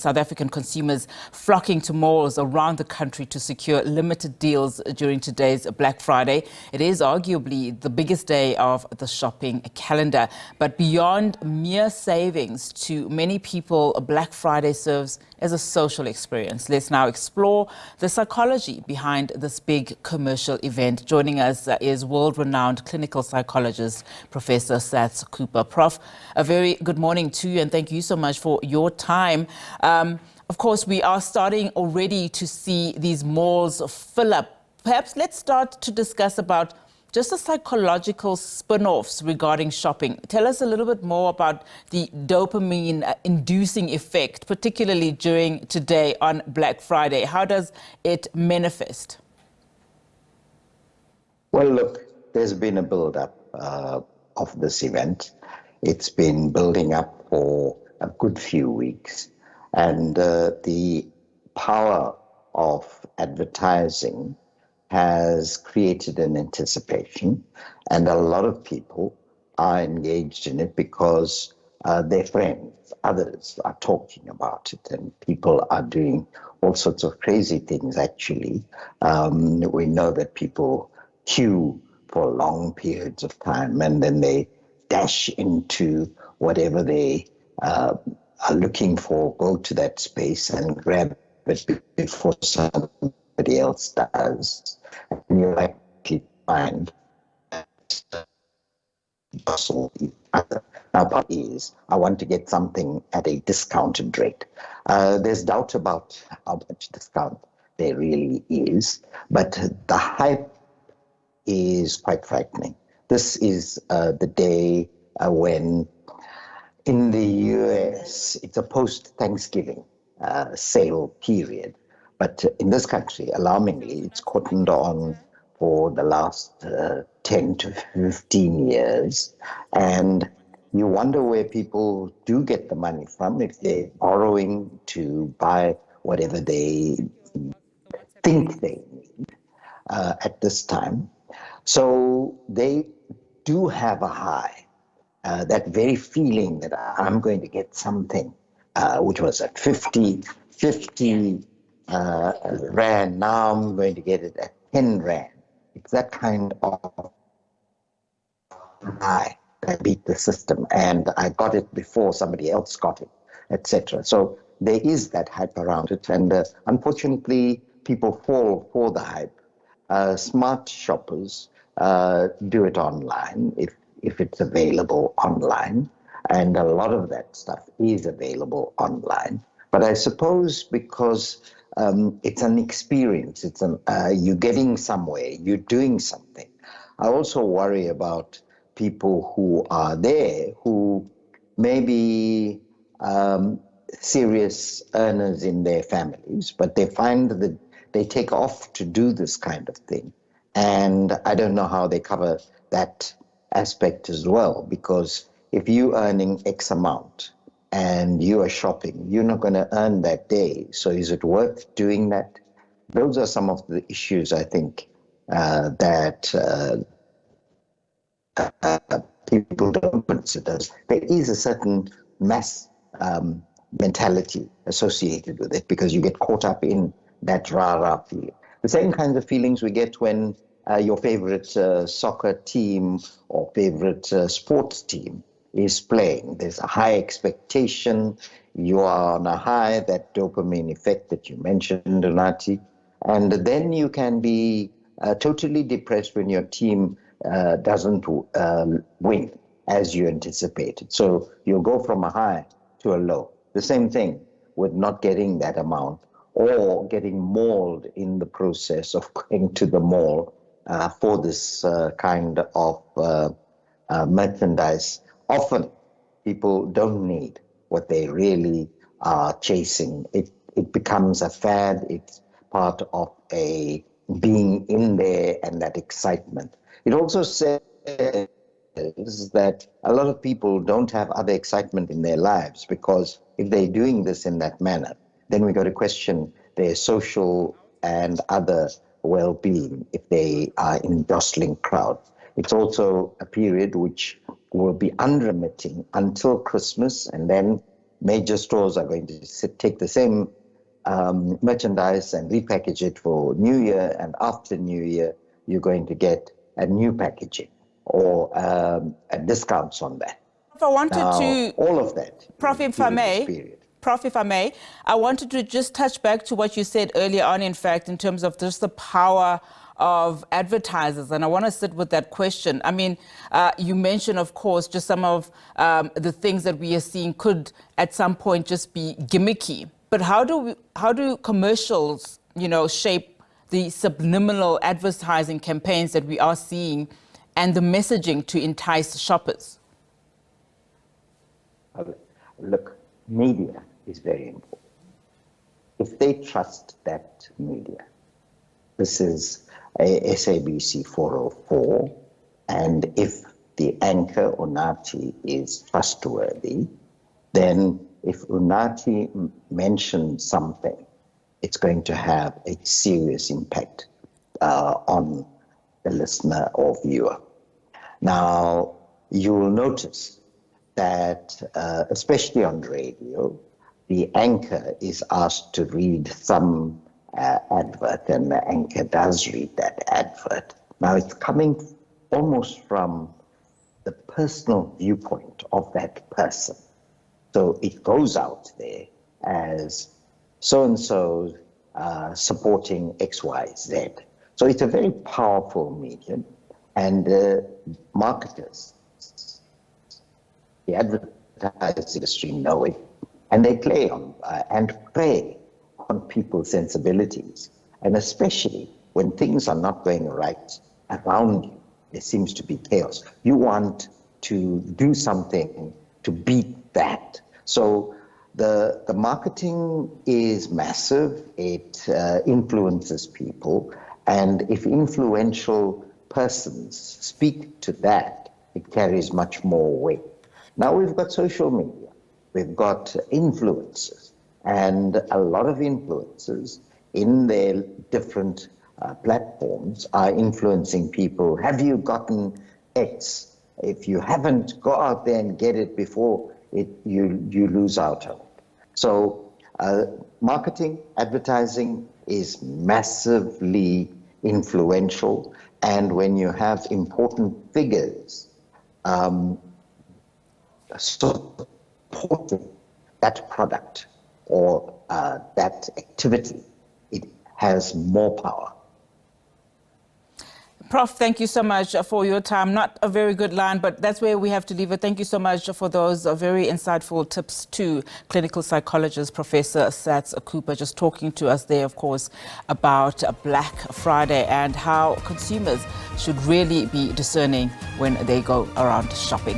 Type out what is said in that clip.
South African consumers flocking to malls around the country to secure limited deals during today's Black Friday. It is arguably the biggest day of the shopping calendar. But beyond mere savings, to many people, Black Friday serves as a social experience. Let's now explore the psychology behind this big commercial event. Joining us is world-renowned clinical psychologist, Prof Saths Cooper. Prof, a very good morning to you and thank you so much for your time. Of course, we are starting already to see these malls fill up. Perhaps let's start to discuss about just the psychological spin-offs regarding shopping. Tell us a little bit more about the dopamine-inducing effect, particularly during today on Black Friday. How does it manifest? Well, look, there's been a build-up of this event. It's been building up for a good few weeks. And the power of advertising has created an anticipation, and a lot of people are engaged in it because their friends, others are talking about it, and people are doing all sorts of crazy things, actually. We know that people queue for long periods of time, and then they dash into whatever they are looking for, go to that space and grab it before somebody else does. And you likely find that bustle. Now, part is, I want to get something at a discounted rate. There's doubt about how much discount there really is, but the hype is quite frightening. This is the day when in the US, it's a post-Thanksgiving sale period. But in this country, alarmingly, it's cottoned on for the last 10 to 15 years. And you wonder where people do get the money from, if they're borrowing to buy whatever they think they need at this time. So they do have a high, that very feeling that I'm going to get something, which was at 50 Rand, now I'm going to get it at 10 Rand. It's that kind of high that beat the system, and I got it before somebody else got it, etc. So there is that hype around it, and unfortunately, people fall for the hype. Smart shoppers do it online if it's available online, and a lot of that stuff is available online. But I suppose because it's an experience, you're getting somewhere, you're doing something. I also worry about people who are there who may be serious earners in their families, but they find that they take off to do this kind of thing. And I don't know how they cover that aspect as well, because if you're earning X amount and you are shopping, you're not going to earn that day. So is it worth doing that? Those are some of the issues, I think, that people don't consider. There is a certain mass mentality associated with it, because you get caught up in that rah-rah feeling. The same kinds of feelings we get when your favorite soccer team or favorite sports team is playing. There's a high expectation. You are on a high, that dopamine effect that you mentioned, Donati. And then you can be totally depressed when your team doesn't win as you anticipated. So you'll go from a high to a low. The same thing with not getting that amount or getting mauled in the process of going to the mall for this kind of merchandise. Often people don't need what they really are chasing. It becomes a fad. It's part of a being in there and that excitement. It also says that a lot of people don't have other excitement in their lives, because if they're doing this in that manner, then we got to question their social and other well-being if they are in jostling crowds. It's also a period which will be unremitting until Christmas, and then major stores are going to take the same merchandise and repackage it for New Year, and after New Year, you're going to get a new packaging or discounts on that. If I wanted now, to, all of that. Prof, if I may, I wanted to just touch back to what you said earlier on, in fact, in terms of just the power of advertisers. And I want to sit with that question. I mean, you mentioned, of course, just some of the things that we are seeing could at some point just be gimmicky. But how do commercials, shape the subliminal advertising campaigns that we are seeing and the messaging to entice shoppers? Look, media is very important. If they trust that media, this is a SABC 404, and if the anchor Unathi is trustworthy, then if Unathi mentions something, it's going to have a serious impact on the listener or viewer. Now, you will notice that, especially on radio, the anchor is asked to read some advert, and the anchor does read that advert. Now, it's coming almost from the personal viewpoint of that person. So it goes out there as so-and-so supporting XYZ. So it's a very powerful medium, and marketers, the advertising industry know it, and they play on and prey on people's sensibilities. And especially when things are not going right around you, there seems to be chaos. You want to do something to beat that. So the marketing is massive. It influences people. And if influential persons speak to that, it carries much more weight. Now we've got social media. We've got influencers. And a lot of influencers in their different platforms are influencing people. Have you gotten X? If you haven't, go out there and get it before you lose out on it. So marketing, advertising is massively influential. And when you have important figures supporting that product or that activity, it has more power. Prof, thank you so much for your time. Not a very good line, but that's where we have to leave it. Thank you so much for those very insightful tips to clinical psychologist Professor Saths Cooper, just talking to us there, of course, about Black Friday and how consumers should really be discerning when they go around shopping.